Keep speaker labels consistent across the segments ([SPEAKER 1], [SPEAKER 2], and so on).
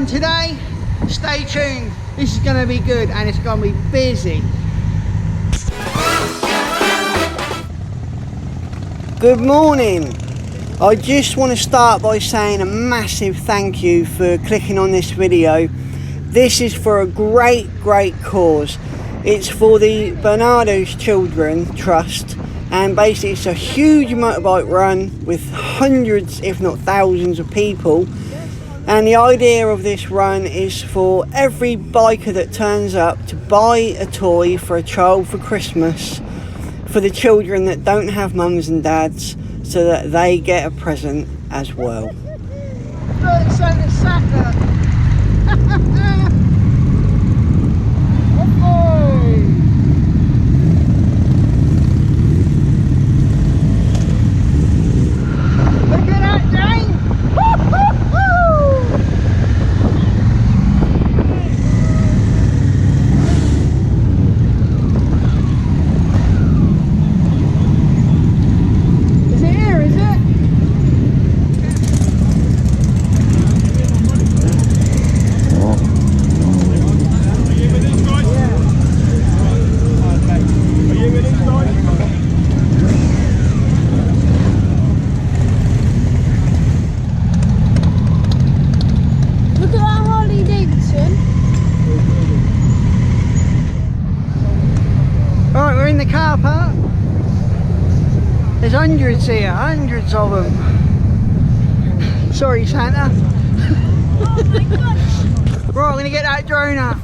[SPEAKER 1] run today. Stay tuned. This is going to be good and it's going to be busy. Good morning. I just want to start by saying a massive thank you for clicking on this video. This is for a great cause. It's for the Bernardos Children Trust, and basically it's a huge motorbike run with hundreds if not thousands of people. And the idea of this run is for every biker that turns up to buy a toy for a child for Christmas, for the children that don't have mums and dads, so that they get a present as well. In the car park. There's hundreds here, hundreds of them. Sorry, Santa. Oh my gosh. Right, I'm going to get that drone up.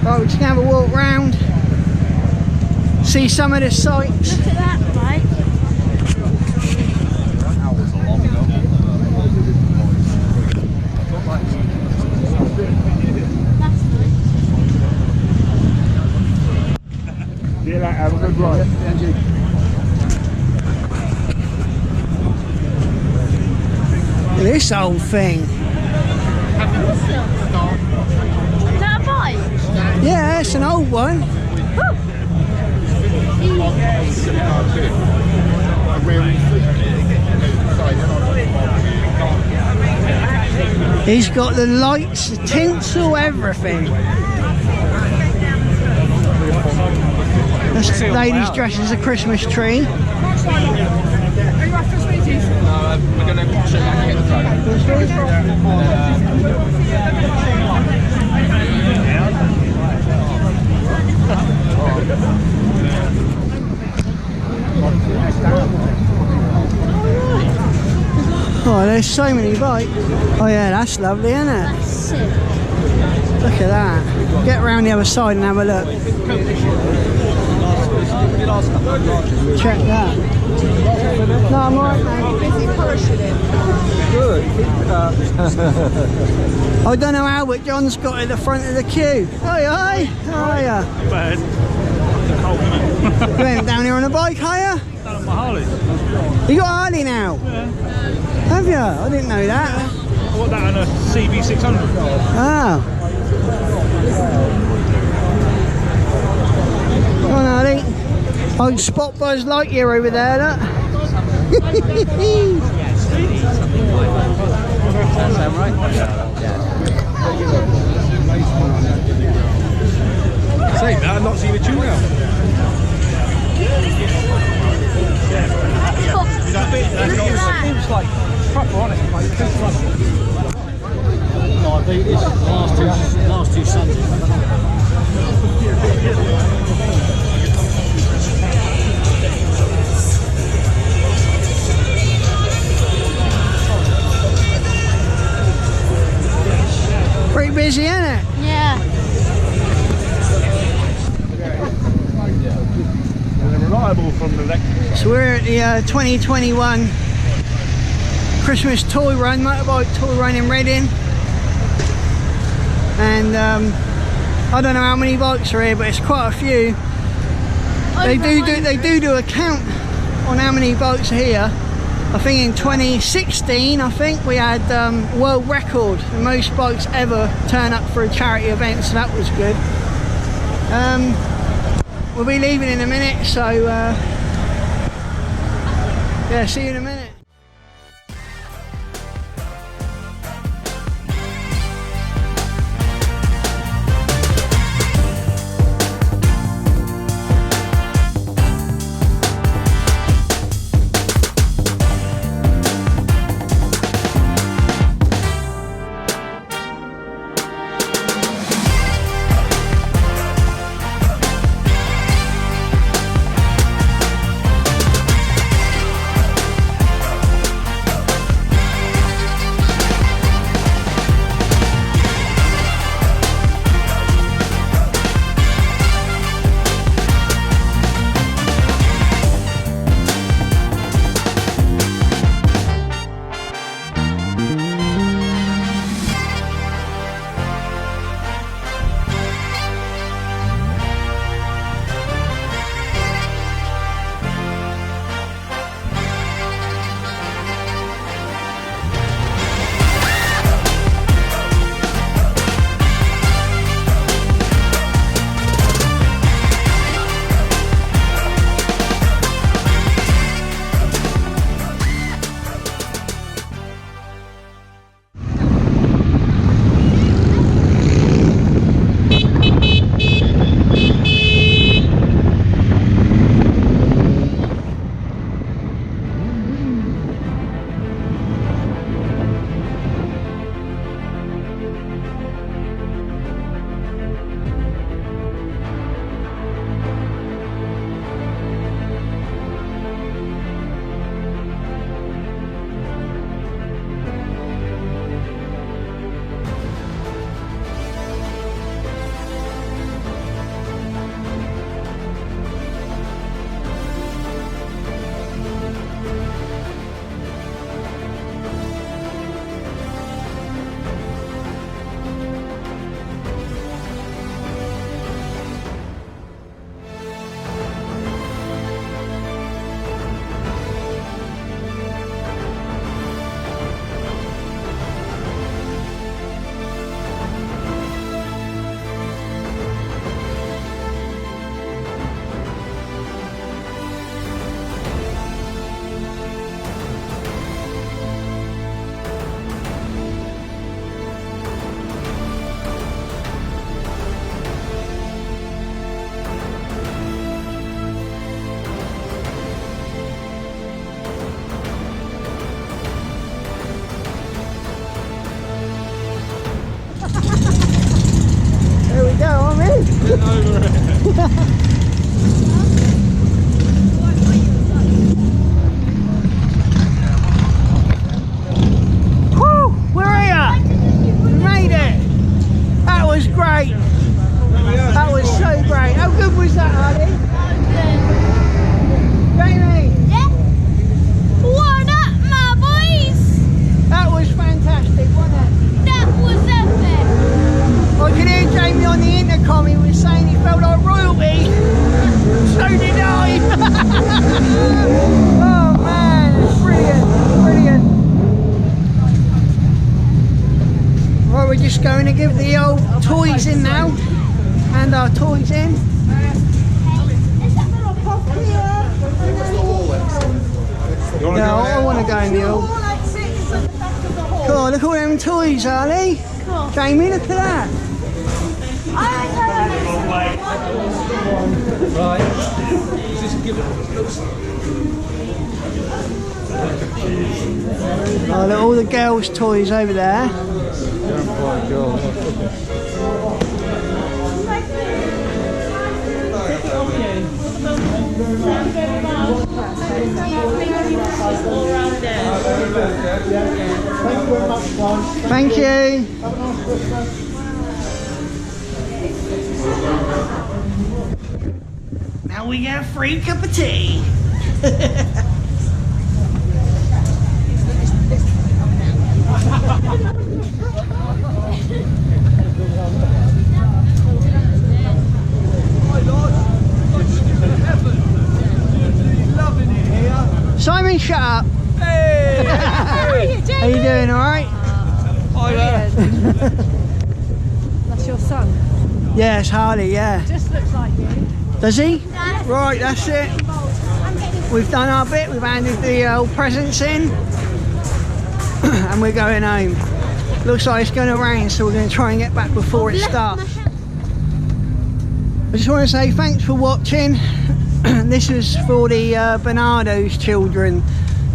[SPEAKER 1] Right, we're just going to have a walk round, see some of the sights.
[SPEAKER 2] Look at that bike. That's nice.
[SPEAKER 3] See you later, have a good ride.
[SPEAKER 1] Look at this old thing. Yeah, it's an old one. He's got the lights, the tinsel, everything. This lady's dressed as a Christmas tree.
[SPEAKER 4] We're going to check back in
[SPEAKER 1] Oh, there's so many bikes. Oh yeah, that's lovely, isn't it?
[SPEAKER 2] That's sick.
[SPEAKER 1] Look at that. Get around the other side and have a look. Check that. No, I'm alright, mate. I don't know how, but John's got at the front of the queue. Hi, hi. How are ya?
[SPEAKER 3] Bad. Cold, isn't it?
[SPEAKER 1] You went down here on a bike, are ya?
[SPEAKER 3] Done on my Harley.
[SPEAKER 1] You got a Harley now?
[SPEAKER 3] Yeah.
[SPEAKER 1] Have you? I didn't know that.
[SPEAKER 3] I got that on a CB600.
[SPEAKER 1] Oh. Come on, Harley. I can spot Buzz Lightyear over there, look.
[SPEAKER 4] Sound right? Say that, I've not seen a tune now.
[SPEAKER 3] It was like proper honest, mate.
[SPEAKER 2] No, I beat this last two Sundays.
[SPEAKER 1] Pretty busy, isn't it?
[SPEAKER 5] Yeah.
[SPEAKER 3] They're reliable from the electric.
[SPEAKER 1] So we're at the 2021 Christmas toy run, motorbike toy run in Reading. And I don't know how many bikes are here, but it's quite a few. They do a count on how many bikes are here. I think in 2016, I think we had world record for most bikes ever turn up for a charity event, so that was good. We'll be leaving in a minute, so yeah, see you in a minute. Fantastic. just going to give the old toys in now. And our toys in. Yeah, I want to go in the old. Cool, look at all them toys, Ali. Jamie, look at that.
[SPEAKER 4] Right. Just give it.
[SPEAKER 1] Oh, look, all the girls' toys over there. Thank you. Now we get a free cup of tea. Simon, shut up.
[SPEAKER 4] Hey!
[SPEAKER 1] How you doing, alright?
[SPEAKER 5] That's your son.
[SPEAKER 1] Yes, Harley, yeah.
[SPEAKER 5] Just looks like you.
[SPEAKER 1] Does he? Right, that's it. We've done our bit, we've handed the old presents in. And we're going home. Looks like it's going to rain, so we're going to try and get back before it starts. I just want to say thanks for watching. This is for the Bernardos children,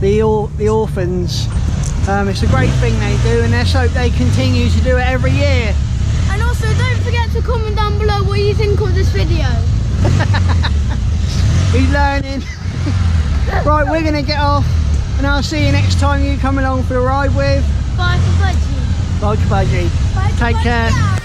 [SPEAKER 1] the orphans. It's a great thing they do, and let's hope they continue to do it every year.
[SPEAKER 6] And also don't forget to comment down below what you think of this video.
[SPEAKER 1] He's learning. Right, we're going to get off, and I'll see you next time you come along for a ride with
[SPEAKER 6] Bye for Budgie.
[SPEAKER 1] Budgie.
[SPEAKER 6] Bye for
[SPEAKER 1] Take
[SPEAKER 6] Budgie
[SPEAKER 1] care.
[SPEAKER 6] out.